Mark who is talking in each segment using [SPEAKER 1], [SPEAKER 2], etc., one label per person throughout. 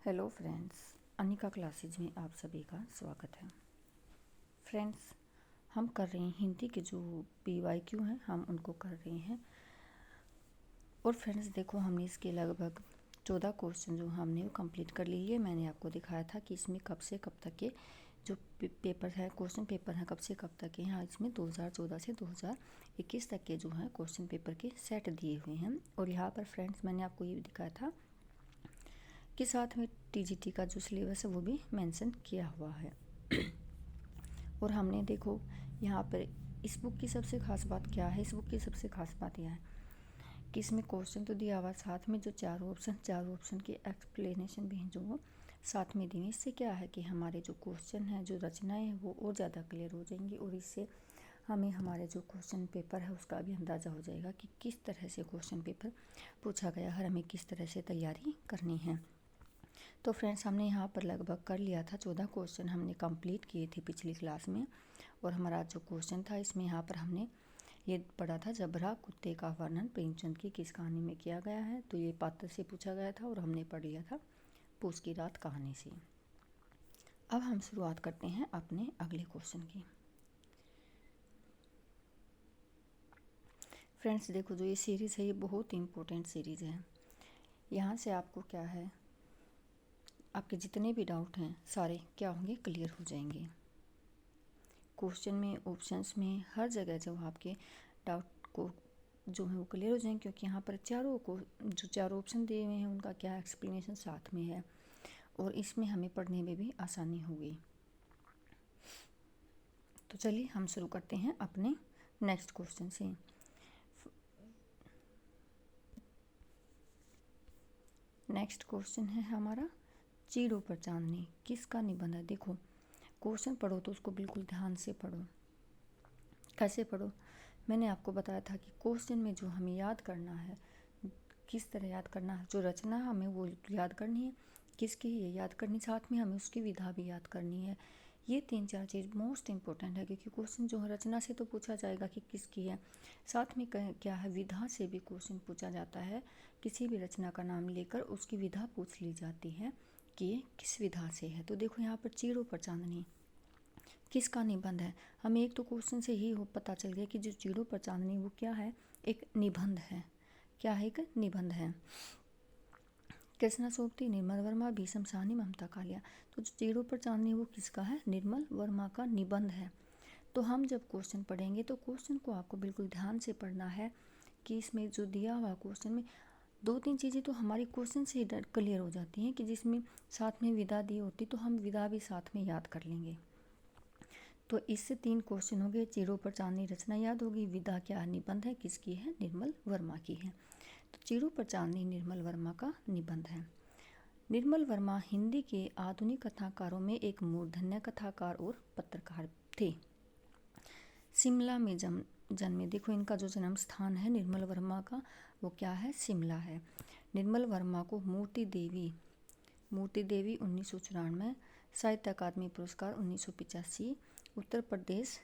[SPEAKER 1] Hello friends, Anika classes में आप सभी का स्वागत है। फ्रेंड्स, हम कर रहे हैं हिंदी के जो PYQ हैं हम उनको कर रहे हैं। और फ्रेंड्स देखो, हमने इसके लगभग 14 क्वेश्चन जो हमने वो कंप्लीट कर लिए। मैंने आपको दिखाया था कि इसमें कब से कब तक के जो पेपर है, क्वेश्चन पेपर हैं, कब से कब तक के हैं। इसमें 2014 से 2021 तक के जो हैं क्वेश्चन पेपर के सेट दिए हुए हैं। और यहाँ पर फ्रेंड्स मैंने आपको ये भी दिखाया था कि साथ में TGT का जो सिलेबस है वो भी मेंशन किया हुआ है। और हमने देखो यहाँ पर इस बुक की सबसे खास बात क्या है, इस बुक की सबसे खास बात यह है कि इसमें क्वेश्चन तो दिया हुआ, साथ में जो चारों ऑप्शन की एक्सप्लेनेशन भी हैं जो वो साथ में दी हुई। इससे क्या है कि हमारे जो क्वेश्चन हैं, जो रचनाएं हैं वो और ज़्यादा क्लियर हो जाएंगी। और इससे हमें हमारे जो क्वेश्चन पेपर है उसका भी अंदाज़ा हो जाएगा कि किस तरह से क्वेश्चन पेपर पूछा गया है, हमें किस तरह से तैयारी करनी है। तो फ्रेंड्स, हमने यहाँ पर लगभग कर लिया था 14 क्वेश्चन हमने कंप्लीट किए थे पिछली क्लास में। और हमारा जो क्वेश्चन था इसमें यहाँ पर हमने ये पढ़ा था, जबरा कुत्ते का वर्णन प्रेमचंद की किस कहानी में किया गया है। तो ये पात्र से पूछा गया था और हमने पढ़ लिया था पूस की रात कहानी से। अब हम शुरुआत करते हैं अपने अगले क्वेश्चन की। फ्रेंड्स देखो, जो ये सीरीज़ है ये बहुत इम्पोर्टेंट सीरीज़ है। यहाँ से आपको क्या है, आपके जितने भी डाउट हैं सारे क्या होंगे, क्लियर हो जाएंगे। क्वेश्चन में, ऑप्शंस में, हर जगह जो आपके डाउट को जो है वो क्लियर हो जाएंगे। क्योंकि यहाँ पर जो चारों ऑप्शन दिए हुए हैं उनका क्या एक्सप्लेनेशन साथ में है और इसमें हमें पढ़ने में भी आसानी होगी। तो चलिए हम शुरू करते हैं अपने नेक्स्ट क्वेश्चन से। नेक्स्ट क्वेश्चन है हमारा, चीड़ों पर चांदनी किसका निबंध है। देखो, क्वेश्चन पढ़ो तो उसको बिल्कुल ध्यान से पढ़ो। कैसे पढ़ो, मैंने आपको बताया था कि क्वेश्चन में जो हमें याद करना है, किस तरह याद करना है, जो रचना हमें वो याद करनी है, किसकी ये याद करनी, साथ में हमें उसकी विधा भी याद करनी है। ये 3-4 चीज़ मोस्ट इम्पोर्टेंट है। क्योंकि क्वेश्चन जो है रचना से तो पूछा जाएगा कि किसकी है, साथ में क्या है, विधा से भी क्वेश्चन पूछा जाता है। किसी भी रचना का नाम लेकर उसकी विधा पूछ ली जाती है कि ये किस विधा से है। तो देखो यहाँ पर चीड़ों पर चांदनी किसका निबंध है। हमें एक तो क्वेश्चन से ही पता चल गया कि जो चीड़ों पर चांदनी वो क्या है, एक निबंध है। क्या है, एक निबंध है। कृष्णा सोबती, निर्मल वर्मा, भीषम साहनी, ममता कालिया। तो जो चीड़ों पर चांदनी वो किसका है, निर्मल वर्मा का निबंध है। तो हम जब क्वेश्चन पढ़ेंगे तो क्वेश्चन को आपको बिल्कुल ध्यान से पढ़ना है कि इसमें जो दिया हुआ क्वेश्चन में 2-3 चीज़ें तो हमारी क्वेश्चन से ही क्लियर हो जाती हैं कि जिसमें साथ में विधा दी होती तो हम विधा भी साथ में याद कर लेंगे। तो इससे 3 क्वेश्चन हो गए। चीड़ों पर चांदनी रचना याद होगी, विधा क्या है, निबंध है, किसकी है, निर्मल वर्मा की है। तो चीड़ों पर चांदनी निर्मल वर्मा का निबंध है। निर्मल वर्मा हिंदी के आधुनिक कथाकारों में एक मूर्धन्य कथाकार और पत्रकार थे। शिमला में जन्मे। देखो, इनका जो जन्म स्थान है निर्मल वर्मा का वो क्या है, शिमला है। निर्मल वर्मा को मूर्ति देवी 1994, साहित्य अकादमी पुरस्कार 1985, उत्तर प्रदेश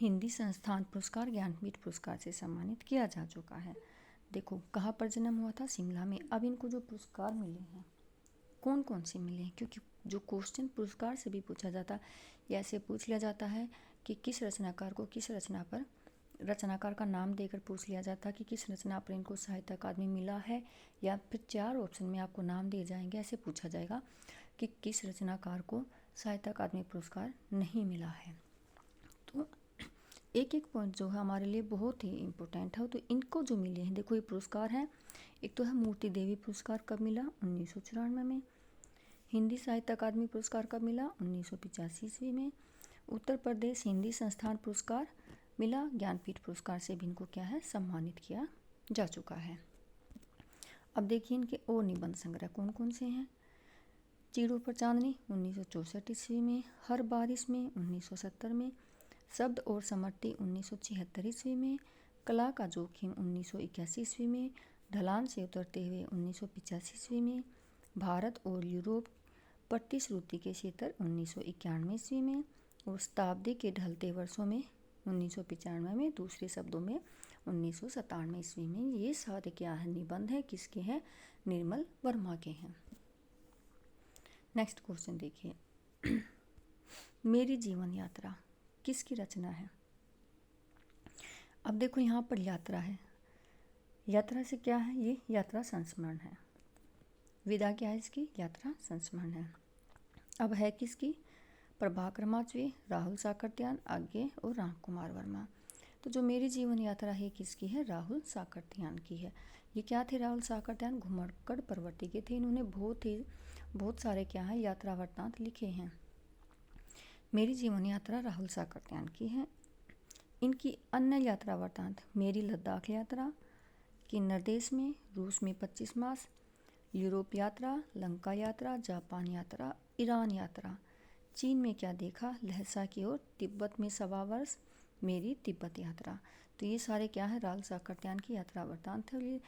[SPEAKER 1] हिंदी संस्थान पुरस्कार, ज्ञानपीठ पुरस्कार से सम्मानित किया जा चुका है। देखो, कहाँ पर जन्म हुआ था, शिमला में। अब इनको जो पुरस्कार मिले हैं कौन कौन से मिले हैं, क्योंकि जो क्वेश्चन पुरस्कार से भी पूछा जाता है, या ऐसे पूछ लिया जाता है कि किस रचनाकार को किस रचना पर, रचनाकार का नाम देकर पूछ लिया जाता है कि किस रचना पर इनको साहित्य अकादमी मिला है, या फिर 4 ऑप्शन में आपको नाम दिए जाएंगे, ऐसे पूछा जाएगा कि किस रचनाकार को साहित्य अकादमी पुरस्कार नहीं मिला है। तो एक एक पॉइंट जो है हमारे लिए बहुत ही इम्पोर्टेंट है। तो इनको जो मिले हैं, देखो ये पुरस्कार है। एक तो है मूर्ति देवी पुरस्कार, कब मिला, 1994 में। हिंदी साहित्य अकादमी पुरस्कार कब मिला, 1985 ईस्वी में। उत्तर प्रदेश हिंदी संस्थान पुरस्कार मिला, ज्ञानपीठ पुरस्कार से भी इनको क्या है, सम्मानित किया जा चुका है। अब देखिए इनके और निबंध संग्रह कौन कौन से हैं। चीड़ों पर चांदनी 1964 ईस्वी में, हर बारिश में 1970 में, शब्द और समर्थी 1976 ईस्वी में, कला का जोखिम 1981 ईस्वी में, ढलान से उतरते हुए 1985 ईस्वी में, भारत और यूरोप प्रतिश्रुति के क्षेत्र 1991 ईस्वी में, और शताब्दी के ढलते वर्षों में 1995 में। दूसरे शब्दों में 1997 ईस्वी में। ये सारे क्या है, निबंध है, किसके हैं, निर्मल वर्मा के हैं। नेक्स्ट क्वेश्चन देखिए मेरी जीवन यात्रा किसकी रचना है। अब देखो यहाँ पर यात्रा है, यात्रा से क्या है, ये यात्रा संस्मरण है। विदा क्या है इसकी, यात्रा संस्मरण है। अब है किसकी, प्रभाकर माचवे, राहुल साकरत्यान, आज्ञे और राम कुमार वर्मा। तो जो मेरी जीवन यात्रा है किसकी है, राहुल साकरत्यान की है। ये क्या थे, राहुल साकरत्यान घुमक्कड़ प्रवृत्ति के थे। इन्होंने बहुत सारे क्या है, यात्रा वृत्तांत लिखे हैं। मेरी जीवन यात्रा राहुल साकरत्यान की है। इनकी अन्य यात्रा वृत्तांत, मेरी लद्दाख यात्रा, किन्नर देश में, रूस में 25 मास, यूरोप यात्रा, लंका यात्रा, जापान यात्रा, ईरान यात्रा, चीन में क्या देखा, लहसा की ओर, तिब्बत में 1.25 वर्ष, मेरी तिब्बत यात्रा। तो ये सारे क्या है, राहुल साकरत्यान की यात्रा वृत्तांत है। ये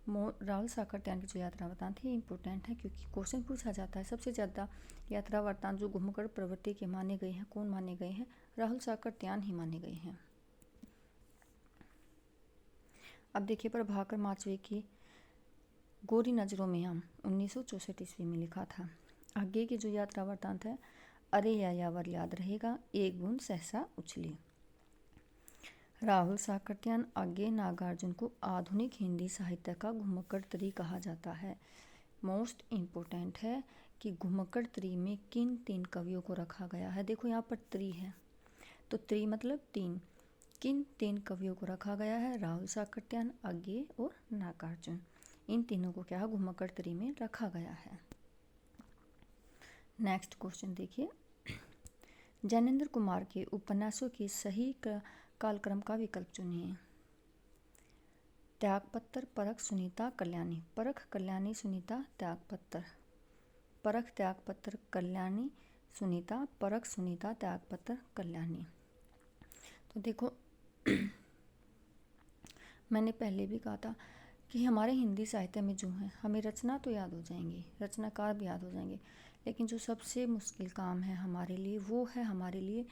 [SPEAKER 1] राहुल साकरत्यान की जो यात्रा वृत्तांत है इंपॉर्टेंट है, क्योंकि क्वेश्चन पूछा जाता है सबसे ज़्यादा यात्रा वृत्तांत जो घुमक्कड़ प्रवृत्ति के माने गए हैं, कौन माने गए हैं, राहुल साकरत्यान ही माने गए हैं। अब देखिए प्रभाकर माचवे की गोरी नज़रों में हम 1964 ईस्वी में लिखा था। आगे की जो यात्रा वृत्तांत है, अरे यायावर याद रहेगा, एक बूंद सहसा उछली। राहुल साकरत्यान, आज्ञे नागार्जुन को आधुनिक हिंदी साहित्य का घुमक्कड़ त्री कहा जाता है। मोस्ट इम्पोर्टेंट है कि घुमक्कड़ त्री में किन 3 कवियों को रखा गया है। देखो यहाँ पर त्री है, तो त्री मतलब 3, किन 3 कवियों को रखा गया है, राहुल साकरत्यान, आज्ञे और नागार्जुन। इन तीनों को क्या घुमक्कड़ त्री में रखा गया है। नेक्स्ट क्वेश्चन देखिए, जैनेंद्र कुमार के उपन्यासों की सही कालक्रम का विकल्प चुनिए। त्यागपत्र, परख, सुनीता, कल्याणी। परख, कल्याणी, सुनीता, त्यागपत्र। परख, त्यागपत्र, कल्याणी, सुनीता, परख, सुनीता, त्यागपत्र, कल्याणी। तो देखो मैंने पहले भी कहा था कि हमारे हिंदी साहित्य में जो है, हमें रचना तो याद हो जाएंगी, रचनाकार भी याद हो जाएंगे, लेकिन जो सबसे मुश्किल काम है हमारे लिए, वो है हमारे लिए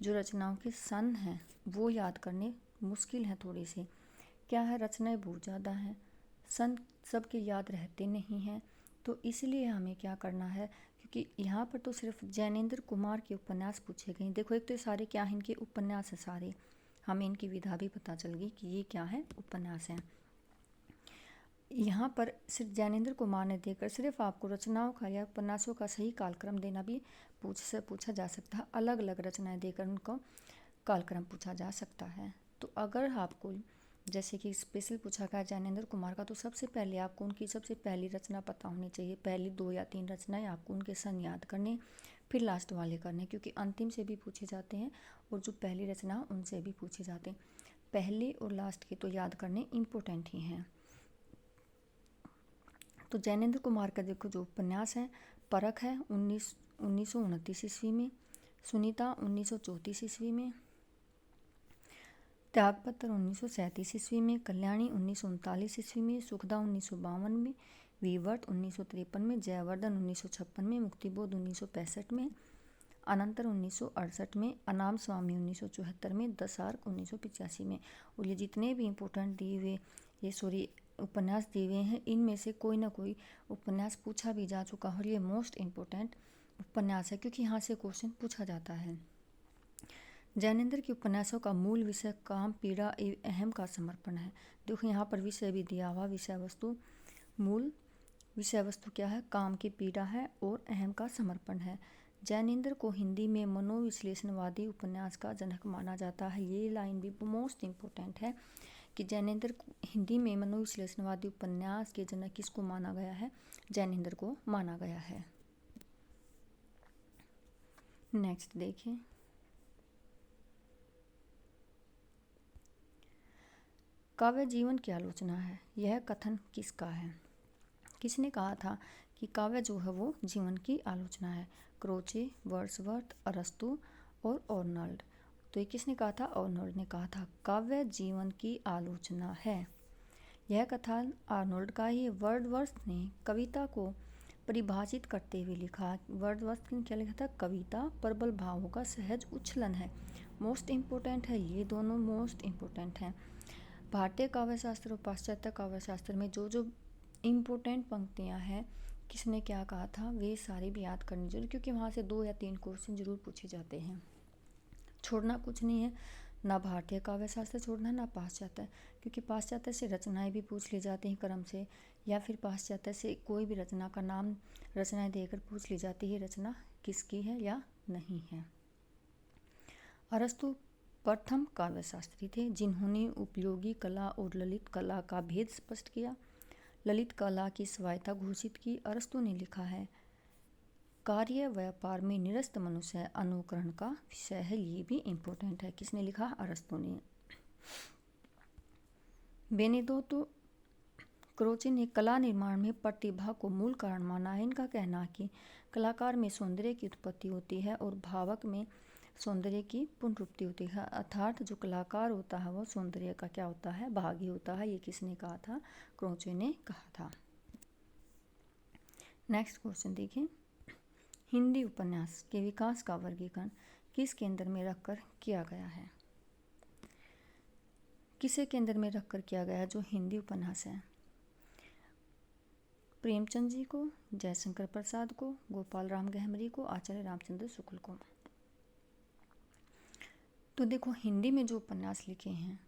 [SPEAKER 1] जो रचनाओं के सन हैं वो याद करने मुश्किल है थोड़ी सी। क्या है, रचनाएं बहुत ज़्यादा हैं, सन सबके याद रहते नहीं हैं। तो इसलिए हमें क्या करना है, क्योंकि यहाँ पर तो सिर्फ जैनेंद्र कुमार के उपन्यास पूछे गए। देखो एक तो सारे क्या हैं, इनके उपन्यास हैं सारे, हमें इनकी विधा भी पता चल गई कि ये क्या है, उपन्यास हैं। यहाँ पर सिर्फ जैनेंद्र कुमार ने देकर सिर्फ आपको रचनाओं का या उपन्यासों का सही कालक्रम देना भी पूछा जा सकता है। अलग अलग रचनाएं देकर उनको कालक्रम पूछा जा सकता है। तो अगर आपको जैसे कि स्पेशल पूछा गया जैनेंद्र कुमार का, तो सबसे पहले आपको उनकी सबसे पहली रचना पता होनी चाहिए। पहली 2 या 3 रचनाएं आपको उनके सन याद करने, फिर लास्ट वाले करने, क्योंकि अंतिम से भी पूछे जाते हैं और जो पहली रचना उनसे भी पूछे जाते हैं। पहले और लास्ट के तो याद करने इम्पोर्टेंट ही हैं। तो जैनेंद्र कुमार का देखो जो उपन्यास है, परख है 1929 ईस्वी में, सुनीता 1934 ईस्वी में, त्यागपत्र 1937 ईस्वी में, कल्याणी 1939 ईस्वी में, सुखदा 1952 में, विवर्त 1953 में, जयवर्धन 1956 में, मुक्तिबोध 1965 में, अनंतर 1968 में, अनाम स्वामी 1974 में, दशार्क 1985 में। और ये जितने भी इम्पोर्टेंट दिए हुए उपन्यास दिए हुए हैं, इनमें से कोई ना कोई उपन्यास पूछा भी जा चुका है और ये मोस्ट इम्पोर्टेंट उपन्यास है, क्योंकि यहाँ से क्वेश्चन पूछा जाता है। जैनेंद्र के उपन्यासों का मूल विषय काम, पीड़ा एवं अहम का समर्पण है। देखो यहाँ पर विषय भी दिया हुआ, विषय वस्तु, मूल विषय वस्तु क्या है, काम की पीड़ा है और अहम का समर्पण है। जैनेंद्र को हिंदी में मनोविश्लेषणवादी उपन्यास का जनक माना जाता है। ये लाइन भी मोस्ट इम्पोर्टेंट है कि जैनेंद्र को हिंदी में मनोविश्लेषणवादी उपन्यास के जनक किसको माना गया है, जैनेंद्र को माना गया है। नेक्स्ट देखिए, काव्य जीवन की आलोचना है, यह कथन किसका है। किसने कहा था कि काव्य जो है वो जीवन की आलोचना है, क्रोचे, वर्ड्सवर्थ, अरस्तु और आर्नल्ड। तो ये किसने कहा था, आर्नल्ड ने कहा था काव्य जीवन की आलोचना है। यह कथन आर्नल्ड का ही। वर्ड्सवर्थ ने कविता को परिभाषित करते हुए लिखा। वर्ड्सवर्थ ने क्या लिखा था, कविता प्रबल भावों का सहज उच्छलन है। मोस्ट इम्पोर्टेंट है, ये दोनों मोस्ट इम्पोर्टेंट हैं। भारतीय काव्य शास्त्र और पाश्चात्य काव्य शास्त्र में जो जो इम्पोर्टेंट पंक्तियाँ हैं, किसने क्या कहा था, वे सारे भी याद करनी जरूर, क्योंकि वहाँ से 2 या 3 क्वेश्चन जरूर पूछे जाते हैं। छोड़ना कुछ नहीं है, ना भारतीय काव्य शास्त्र छोड़ना ना पाश्चात्य, क्योंकि पाश्चात्य से रचनाएं भी पूछ ली जाती हैं क्रम से, या फिर पाश्चात्य से कोई भी रचना का नाम रचनाएं देकर पूछ ली जाती है रचना किसकी है या नहीं है। अरस्तु प्रथम काव्य शास्त्री थे जिन्होंने उपयोगी कला और ललित कला का भेद स्पष्ट किया, ललित कला की स्वायत्ता घोषित की। अरस्तु ने लिखा है, कार्य व्यापार में निरस्त मनुष्य अनुकरण का विषय है। ये भी इम्पोर्टेंट है। किसने लिखा? अरस्तु ने। बेनेदोतो क्रोचे ने कला निर्माण में प्रतिभा को मूल कारण माना है। इनका कहना है कि कलाकार में सौंदर्य की उत्पत्ति होती है और भावक में सौंदर्य की पुनरुक्ति होती है, अर्थात जो कलाकार होता है वह सौंदर्य का क्या होता है? भागी होता है। ये किसने कहा था? क्रोचे ने कहा था। नेक्स्ट क्वेश्चन देखिए, हिंदी उपन्यास के विकास का वर्गीकरण किस केंद्र में रखकर किया गया है? किसे केंद्र में रखकर किया गया है जो हिंदी उपन्यास है? प्रेमचंद जी को, जयशंकर प्रसाद को, गोपाल राम गहमरी को, आचार्य रामचंद्र शुक्ल को। तो देखो, हिंदी में जो उपन्यास लिखे हैं,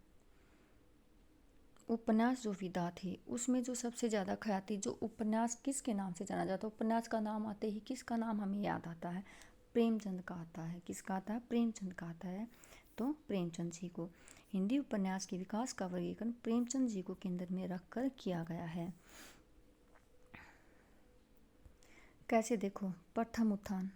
[SPEAKER 1] उपन्यास जो विधा थी उसमें जो सबसे ज़्यादा ख्याति, जो उपन्यास किसके नाम से जाना जाता है? उपन्यास का नाम आते ही किसका नाम हमें याद आता है? प्रेमचंद का आता है। किसका आता है? प्रेमचंद का आता है। तो प्रेमचंद जी को हिंदी उपन्यास के विकास का वर्गीकरण प्रेमचंद जी को केंद्र में रखकर किया गया है। कैसे? देखो, प्रथम उत्थान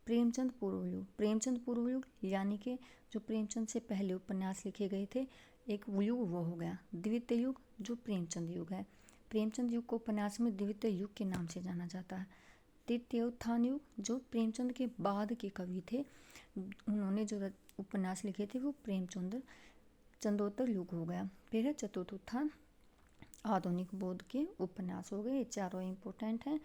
[SPEAKER 1] प्रेमचंद पूर्व युग, प्रेमचंद पूर्व युग यानी कि जो प्रेमचंद से पहले उपन्यास लिखे गए थे एक युग वो हो गया। द्वितीय युग जो प्रेमचंद युग है, प्रेमचंद युग को उपन्यास में द्वितीय युग के नाम से जाना जाता है। तृतीय उत्थान युग जो प्रेमचंद के बाद के कवि थे, उन्होंने जो उपन्यास लिखे थे वो प्रेमचंद चंदोत्तर युग हो गया। फिर है चतुर्थ उत्थान, आधुनिक बोध के उपन्यास हो गए। ये चारों इंपॉर्टेंट हैं।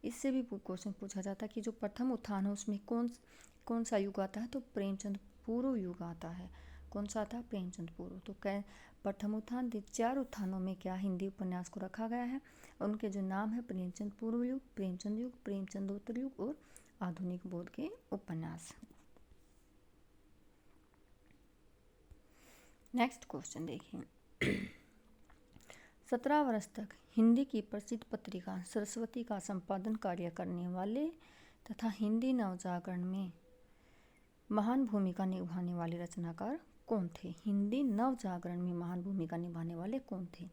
[SPEAKER 1] इससे भी क्वेश्चन पूछा जाता है कि जो प्रथम उत्थान है उसमें कौन सा युग आता है? तो प्रेमचंद पूर्व युग आता है। कौन सा आता है? प्रेमचंद पूर्व। तो क्या प्रथम उत्थान, चार उत्थानों में क्या हिंदी उपन्यास को रखा गया है? उनके जो नाम है प्रेमचंद पूर्व युग, प्रेमचंद युग, प्रेमचंदोत्तर युग और आधुनिक बोध के उपन्यास। नेक्स्ट क्वेश्चन देखिए, 17 वर्ष तक हिंदी की प्रसिद्ध पत्रिका सरस्वती का संपादन कार्य करने वाले तथा हिंदी नवजागरण में महान भूमिका निभाने वाले रचनाकार कौन थे? हिंदी नवजागरण में महान भूमिका निभाने वाले कौन थे?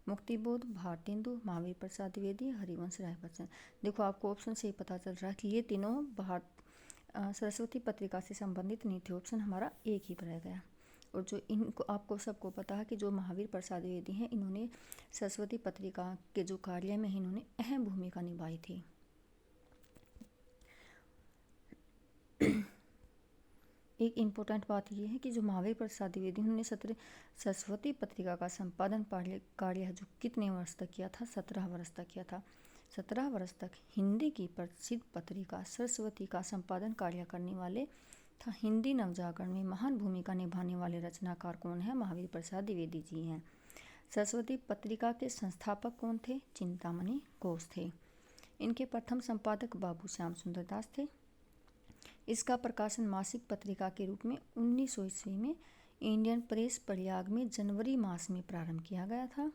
[SPEAKER 1] मुक्तिबोध, भारतेंदु, महावीर प्रसाद द्विवेदी, हरिवंश राय बच्चन। देखो, आपको ऑप्शन से ही पता चल रहा है कि ये तीनों सरस्वती पत्रिका से संबंधित नहीं थे। ऑप्शन हमारा एक ही रह गया। और जो इनको आपको सबको पता है कि जो महावीर प्रसाद द्विवेदी हैं, इन्होंने सरस्वती पत्रिका के जो कार्य में इन्होंने अहम भूमिका निभाई थी। एक इम्पोर्टेंट बात यह है कि जो महावीर प्रसाद द्विवेदी उन्होंने सरस्वती पत्रिका का संपादन कार्य है जो कितने वर्ष तक किया था? 17 वर्ष तक किया था। 17 वर्ष तक हिंदी की प्रसिद्ध पत्रिका सरस्वती का संपादन कार्य करने वाले था हिंदी नवजागरण में महान भूमिका निभाने वाले रचनाकार कौन है? महावीर प्रसाद द्विवेदी जी हैं। सरस्वती पत्रिका के संस्थापक कौन थे? चिंतामणि घोष थे। इनके प्रथम संपादक बाबू श्याम सुंदर दास थे। इसका प्रकाशन मासिक पत्रिका के रूप में 1900 ईस्वी में इंडियन प्रेस प्रयाग में जनवरी मास में प्रारंभ किया गया था।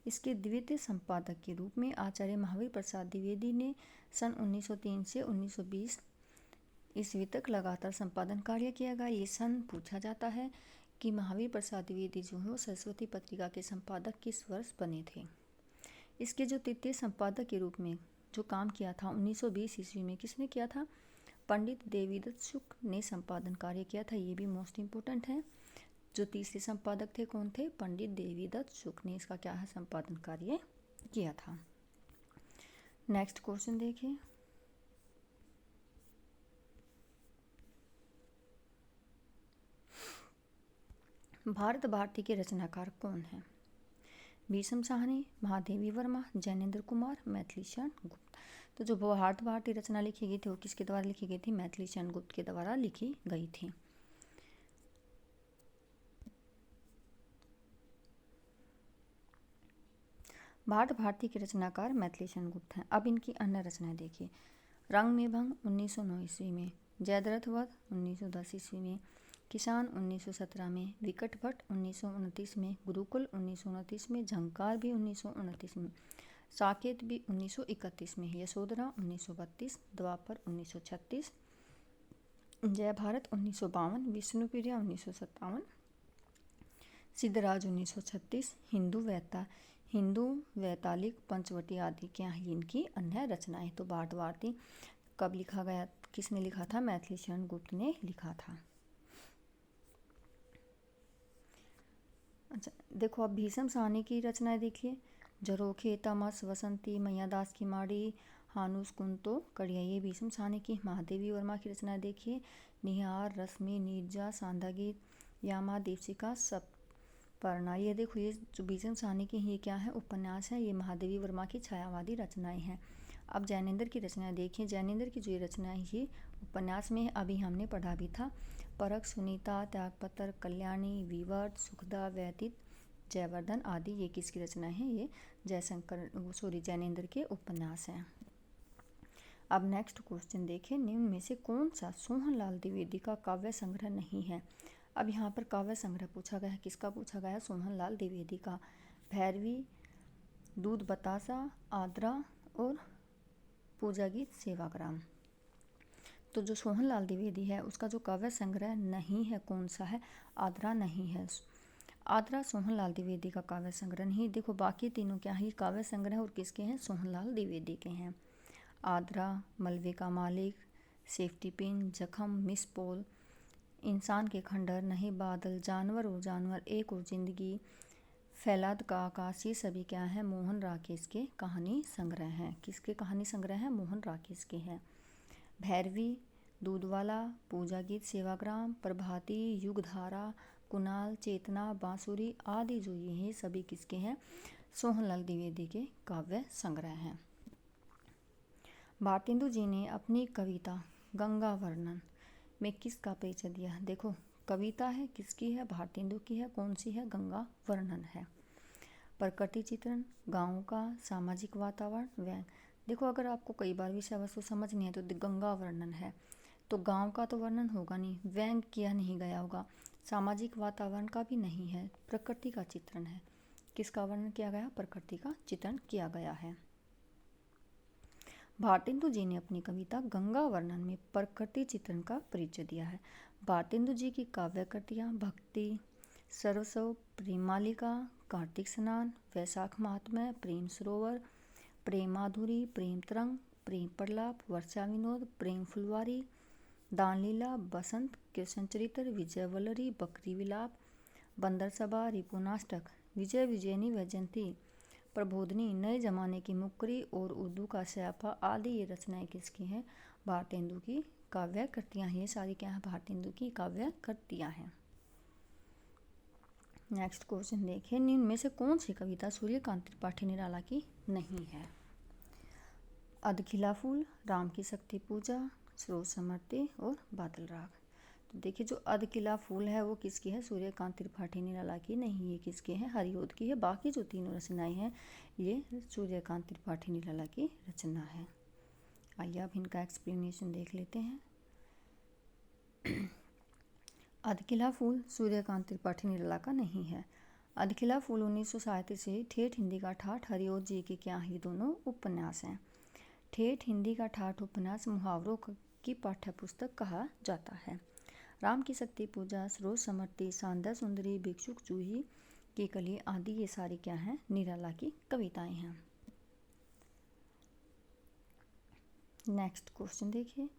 [SPEAKER 1] इसके द्वितीय संपादक के रूप में आचार्य महावीर प्रसाद द्विवेदी ने सन 1903 से 1920 ईस्वी तक लगातार संपादन कार्य किया गया। ये सन पूछा जाता है कि महावीर प्रसाद द्विवेदी जो है वो सरस्वती पत्रिका के संपादक किस वर्ष बने थे। इसके जो तृतीय संपादक के रूप में जो काम किया था 1920 ईस्वी में किसने किया था? पंडित देवीदत्त शुक्ल ने संपादन कार्य किया था। ये भी मोस्ट इम्पोर्टेंट है। जो तीसरे संपादक थे कौन थे? पंडित देवीदत्त शुक्ल ने इसका क्या है? संपादन कार्य किया था। नेक्स्ट क्वेश्चन देखिए, भारत भारती के रचनाकार कौन हैं? भीषम साहनी, महादेवी वर्मा, जैनेन्द्र कुमार, मैथिली शरण गुप्त। तो जो भारत भारती रचना लिखी गई थी वो किसके द्वारा लिखी गई थी? मैथिली शरण गुप्त के द्वारा लिखी गई थी। भाट भारती के रचनाकार मैथिली शरण गुप्त हैं। अब इनकी अन्य रचनाएं देखिए। रंग में भंग 1909 ईस्वी में, जयद्रथ वध 1910 ईस्वी में, किसान 1917 में, विकट भट्ट 1929 में, गुरुकुल 1929 में, झंकार भी 1929 में, साकेत भी 1931 में, यशोधरा 1932, द्वापर 1936, जय भारत 1952, विष्णुप्रिया 1957, सिद्धराज 1936, हिंदू वैतालिक पंचवटी आदि क्या है इनकी अन्य रचनाएं। तो भाट भारती कब लिखा गया, किसने लिखा था? मैथिली शरण गुप्त ने लिखा था। अच्छा देखो, अब भीष्म साहनी की रचनाएं देखिए। झरोखे, तमस, वसंती, मैयादास की माड़ी, हानुस कुंतो कड़िया, ये भीष्म साहनी की। महादेवी वर्मा की रचनाएं देखिए। निहार, रश्मि, नीरजा, सांदागीत, यामा, दीपशिका, सप्तपर्णा। ये देखो, ये जो भीष्म साहनी की ये क्या है? उपन्यास है। ये महादेवी वर्मा की छायावादी रचनाएं हैं। अब जैनेंद्र की रचनाएं देखिए। जैनेंद्र की जो ये रचनाएं ये उपन्यास में अभी हमने पढ़ा भी था। परख, सुनीता, त्यागपत्र, कल्याणी, विवर्त, सुखदा, व्यतीत, जयवर्धन आदि ये किसकी रचनाएं हैं? ये जैनेंद्र के उपन्यास हैं। अब नेक्स्ट क्वेश्चन देखिए। निम्न में से कौन सा सोहनलाल द्विवेदी का काव्य संग्रह नहीं है? अब यहाँ पर काव्य संग्रह पूछा गया है। किसका पूछा गया? सोहनलाल द्विवेदी का। भैरवी, दूध बतासा, आद्रा और पूजा गीत सेवाग्राम। तो जो सोहनलाल द्विवेदी है उसका जो काव्य संग्रह नहीं है, कौन सा है? आद्रा नहीं है। आद्रा सोहनलाल द्विवेदी का काव्य संग्रह नहीं। देखो बाकी तीनों क्या है? काव्य संग्रह और किसके हैं? सोहनलाल द्विवेदी के हैं। आद्रा, मलबे का मालिक, सेफ्टी पिन, जख्म, मिस पॉल, इंसान के खंडहर, नहीं बादल, जानवर और जानवर, एक और जिंदगी, फैलाद का आकाश, ये सभी क्या है? मोहन राकेश के कहानी संग्रह हैं। किसके कहानी संग्रह हैं? मोहन राकेश के हैं। भैरवी, दूधवाला, पूजा गीत सेवाग्राम, प्रभाती, युगधारा, कुणाल, चेतना, बांसुरी आदि जो ये हैं सभी किसके हैं? सोहनलाल द्विवेदी के काव्य संग्रह हैं। भारतेंदु जी ने अपनी कविता गंगा वर्णन में किसका परिचय दिया? देखो कविता है, किसकी है? भारतेंदु की है। कौन सी है? गंगा वर्णन है। प्रकृति चित्रण, गाँव का, सामाजिक वातावरण, व्यंग। देखो अगर आपको कई बार विषय वस्तु समझ नहीं है तो गंगा वर्णन है, तो गांव का तो वर्णन होगा नहीं, व्यंग किया नहीं गया होगा, सामाजिक वातावरण का भी नहीं है, प्रकृति का चित्रण है। किसका वर्णन किया गया? प्रकृति का चित्रण किया गया है। भारतेंदु जी ने अपनी कविता गंगा वर्णन में प्रकृति चित्रण का परिचय दिया है। भारतेंदु जी की काव्य कृतियाँ भक्ति, सर्वस्व, प्रेम मालिका, कार्तिक स्नान, वैशाख महात्म्य, प्रेम सरोवर, प्रेम माधुरी, प्रेम तरंग, प्रेम प्रलाप, वर्षा विनोद, प्रेम फुलवारी, दानलीला, बसंत, कृष्ण चरित्र, विजय वल्लरी, बकरी विलाप, बंदर सभा, रिपुनाष्टक, विजय विजयनी वैजयंती, प्रबोधनी, नए जमाने की मुकरी और उर्दू का स्यापा आदि ये रचनाएं किसकी हैं? भारतेंदु की काव्य कृतियाँ। ये सारी क्या है? भारतेंदु की काव्य कृतियाँ हैं। नेक्स्ट क्वेश्चन देखिए। निम्न में से कौन सी कविता सूर्यकांत त्रिपाठी निराला की नहीं है? अधखिला फूल, राम की शक्ति पूजा, सरोज समर्ति और बादल राग। तो देखिए जो अधखिला फूल है वो किसकी है? सूर्यकांत त्रिपाठी निराला की नहीं, ये किसकी है? हरिओद की है। बाकी जो तीनों रचनाएं हैं ये सूर्यकांत त्रिपाठी निराला की रचना है। आइए अब इनका एक्सप्लेनेशन देख लेते हैं। अधखिला फूल सूर्यकांत त्रिपाठी निराला का नहीं है। अधखिला फूल 1937 से ठेठ हिंदी का ठाठ हरिओद जी के क्या है? दोनों उपन्यास हैं। ठेठ हिंदी का ठाठ उपन्यास मुहावरों की पाठ्यपुस्तक कहा जाता है। राम की शक्ति पूजा, सरोज समर्ति, सांदा सुंदरी, भिक्षुक चूही की कली आदि ये सारी क्या हैं? निराला की कविताएं हैं। नेक्स्ट क्वेश्चन देखिए।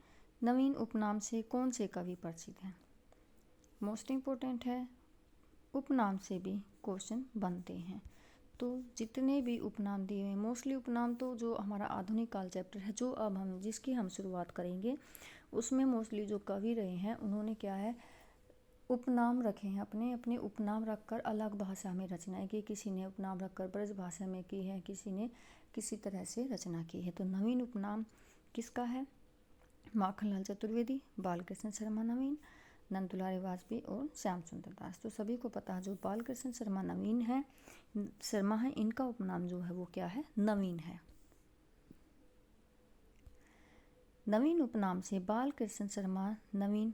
[SPEAKER 1] नवीन उपनाम से कौन से कवि प्रसिद्ध हैं? मोस्ट इम्पोर्टेंट है, उपनाम से भी क्वेश्चन बनते हैं। तो जितने भी उपनाम दिए हैं, मोस्टली उपनाम तो जो हमारा आधुनिक काल चैप्टर है जो अब हम जिसकी हम शुरुआत करेंगे उसमें मोस्टली जो कवि रहे हैं उन्होंने क्या है? उपनाम रखे हैं। अपने अपने उपनाम रखकर अलग भाषा में रचनाएं की। किसी ने उपनाम रखकर ब्रज भाषा में की है, किसी ने किसी तरह से रचना की है। तो नवीन उपनाम किसका है? माखनलाल चतुर्वेदी, बालकृष्ण शर्मा नवीन, नंदुलाल वाजपेयी और श्याम सुंदर दास। तो सभी को पता है जो बालकृष्ण शर्मा नवीन है शर्मा है, इनका उपनाम जो है वो क्या है, नवीन है। नवीन उपनाम से बाल कृष्ण शर्मा नवीन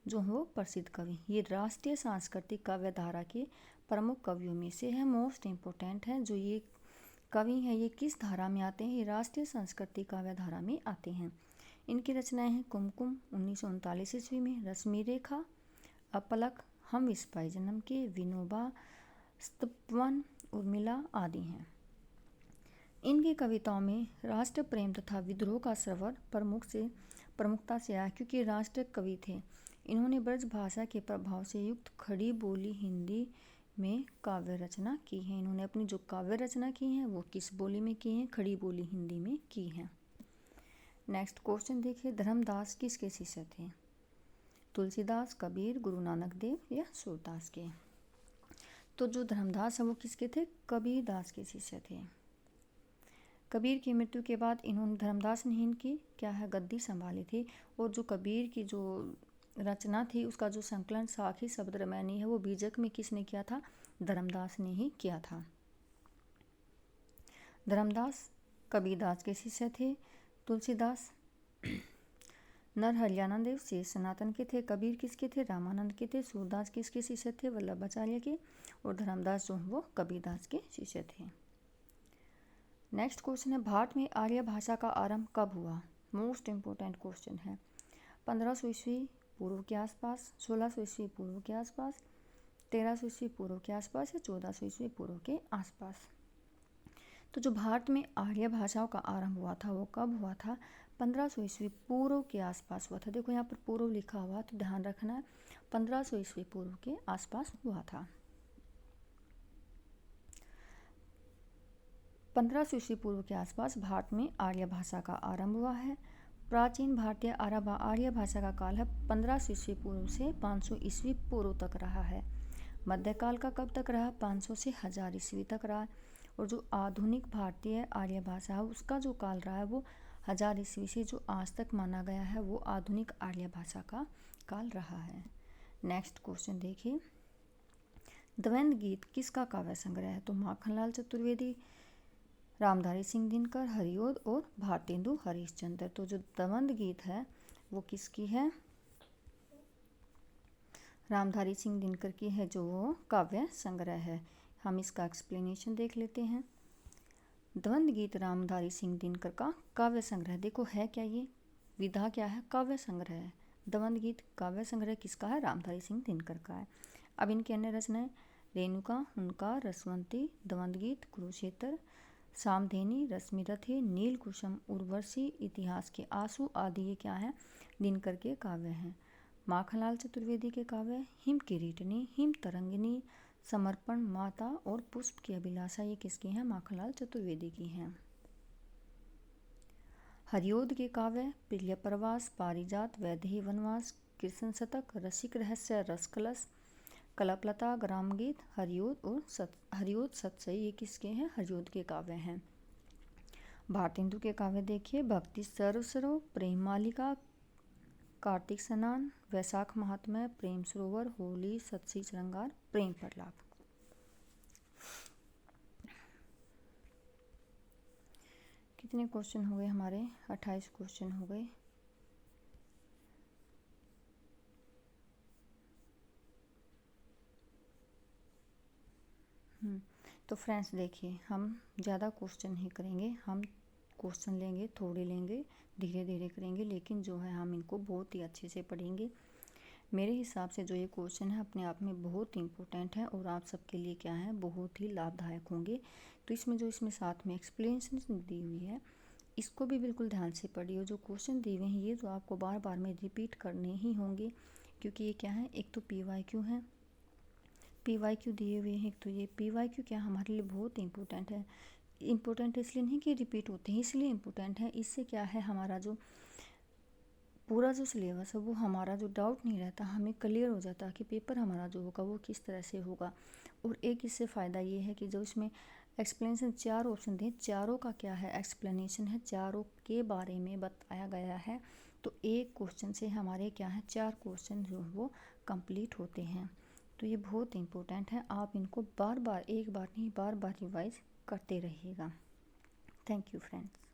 [SPEAKER 1] जो है वो प्रसिद्ध कवि, ये राष्ट्रीय सांस्कृतिक काव्य धारा के प्रमुख कवियों में से है, मोस्ट इम्पोर्टेंट है। जो ये कवि हैं ये किस धारा में आते हैं, ये राष्ट्रीय सांस्कृतिक काव्य धारा में आते हैं। इनकी रचनाएं हैं कुमकुम 1939 ईस्वी में, रश्मि रेखा, अपलक, हम इस पाई जन्म के, विनोबा, स्तपवन, उर्मिला आदि हैं। इनकी कविताओं में राष्ट्र प्रेम तथा विद्रोह का स्वर प्रमुखता से आया, क्योंकि राष्ट्र कवि थे। इन्होंने ब्रज भाषा के प्रभाव से युक्त खड़ी बोली हिंदी में काव्य रचना की है। इन्होंने अपनी जो काव्य रचना की है वो किस बोली में की है, खड़ी बोली हिंदी में की है। नेक्स्ट क्वेश्चन देखिए, धर्मदास किसके शिष्य थे, तुलसीदास, कबीर, गुरु नानक देव या सूरदास के। तो जो धर्मदास है वो किसके थे, कबीर दास के शिष्य थे। कबीर की मृत्यु के बाद इन्होंने, धर्मदास ने इनकी क्या है, गद्दी संभाली थी। और जो कबीर की जो रचना थी उसका जो संकलन साखी शब्द रामायणी है वो बीजक में किसने किया था, धर्मदास ने ही किया था। धर्मदास कबीरदास के शिष्य थे। तुलसीदास नरहरियानंद देव से सनातन के थे। कबीर किसके थे, रामानंद के थे। सूरदास किसके शिष्य थे, वल्लभाचार्य के। और धर्मदास जो वो कबीरदास के शिष्य थे। नेक्स्ट क्वेश्चन है, भारत में आर्य भाषा का आरंभ कब हुआ, मोस्ट इम्पोर्टेंट क्वेश्चन है। 1500 ईस्वी पूर्व के आसपास, 1600 ईस्वी पूर्व के आसपास, 1300 ईस्वी पूर्व के आसपास या 1400 ईस्वी पूर्व के आसपास। तो जो भारत में आर्य भाषाओं का आरंभ हुआ था वो कब हुआ था, 1500 ईस्वी पूर्व के आसपास हुआ था। देखो यहाँ पर पूर्व लिखा हुआ तो ध्यान रखना है, 1500 ईस्वी पूर्व के आसपास हुआ था। 1500 ईस्वी पूर्व के आसपास भारत में आर्य भाषा का आरंभ हुआ है। प्राचीन भारतीय आर्य भाषा का काल है 1500 ईस्वी पूर्व से 500 ईस्वी पूर्व तक रहा है। मध्यकाल का कब तक रहा, 500 से 1000 ईस्वी तक रहा। और जो आधुनिक भारतीय आर्य भाषा है उसका जो काल रहा है वो 1000 ईस्वी से जो आज तक माना गया है वो आधुनिक आर्य भाषा का काल रहा है। नेक्स्ट क्वेश्चन देखिए, द्वंद्व गीत किसका काव्य संग्रह है, तो माखनलाल चतुर्वेदी, रामधारी सिंह दिनकर, हरिओद और भारतेंदु हरिश्चंद्र। तो जो द्वंद्व गीत है वो किसकी है, रामधारी सिंह दिनकर की है जो वो काव्य संग्रह है। हम इसका एक्सप्लेनेशन देख लेते हैं। द्वंद्व गीत रामधारी सिंह दिनकर का काव्य संग्रह, देखो है क्या, ये विधा क्या है, काव्य संग्रह है। द्वंद्व गीत काव्य संग्रह किसका है, रामधारी सिंह दिनकर का है। अब इनकी अन्य रचनाएं, रेणुका, हुंकार, रसवंती, द्वंद्व गीत, कुरुक्षेत्र, सामधेनी, रश्मिरथी, नीलकुसुम, उर्वशी, इतिहास के आंसू आदि ये क्या है, दिनकर के काव्य हैं। माखनलाल चतुर्वेदी के काव्य हिम किरीटनी, हिम तरंगिनी, समर्पण, माता और पुष्प की अभिलाषा ये किसकी हैं, माखनलाल चतुर्वेदी की हैं। हरिओद के काव्य प्रिय प्रवास, पारिजात, वैदेही वनवास, कृष्ण शतक, रसिक रहस्य, रसकलश, कल्पलता, ग्रामगीत, हरिओद सतसई ये किसके हैं, हरिओद के काव्य हैं। भारतेंदु के काव्य देखिए, भक्ति सर्वसरो, प्रेम मालिका, कार्तिक स्नान, वैशाख महात्म्य, प्रेम सरोवर, होली, सतसी श्रृंगार, प्रेम प्रलाप। कितने क्वेश्चन हो गए हमारे, 28 क्वेश्चन हो गए। तो फ्रेंड्स देखिए, हम ज़्यादा क्वेश्चन नहीं करेंगे, हम क्वेश्चन लेंगे, थोड़े लेंगे, धीरे धीरे करेंगे, लेकिन जो है हम इनको बहुत ही अच्छे से पढ़ेंगे। मेरे हिसाब से जो ये क्वेश्चन है अपने आप में बहुत इम्पोर्टेंट है और आप सबके लिए क्या है, बहुत ही लाभदायक होंगे। तो इसमें साथ में एक्सप्लेनेशन दी हुई है, इसको भी बिल्कुल ध्यान से पढ़िए। जो क्वेश्चन दिए हुए हैं ये तो आपको बार बार में रिपीट करने ही होंगे, क्योंकि ये क्या है, एक तो PYQ है, PYQ दिए हुए हैं। तो ये PYQ क्या हमारे लिए बहुत इंपॉर्टेंट है। इम्पोर्टेंट इसलिए नहीं कि रिपीट होते हैं, इसलिए इम्पोर्टेंट है। इससे क्या है, हमारा जो पूरा जो सिलेबस है वो हमारा जो डाउट नहीं रहता, हमें क्लियर हो जाता है कि पेपर हमारा जो होगा वो किस तरह से होगा। और एक इससे फ़ायदा ये है कि जो इसमें एक्सप्लेनेशन 4 ऑप्शन थे, चारों का क्या है, एक्सप्लेनेशन है, चारों के बारे में बताया गया है। तो एक क्वेश्चन से हमारे क्या है, 4 क्वेश्चन जो वो कंप्लीट होते हैं। तो ये बहुत इम्पोर्टेंट है, आप इनको बार बार, एक बार नहीं बार बार रिवाइज करते रहिएगा। Thank you friends.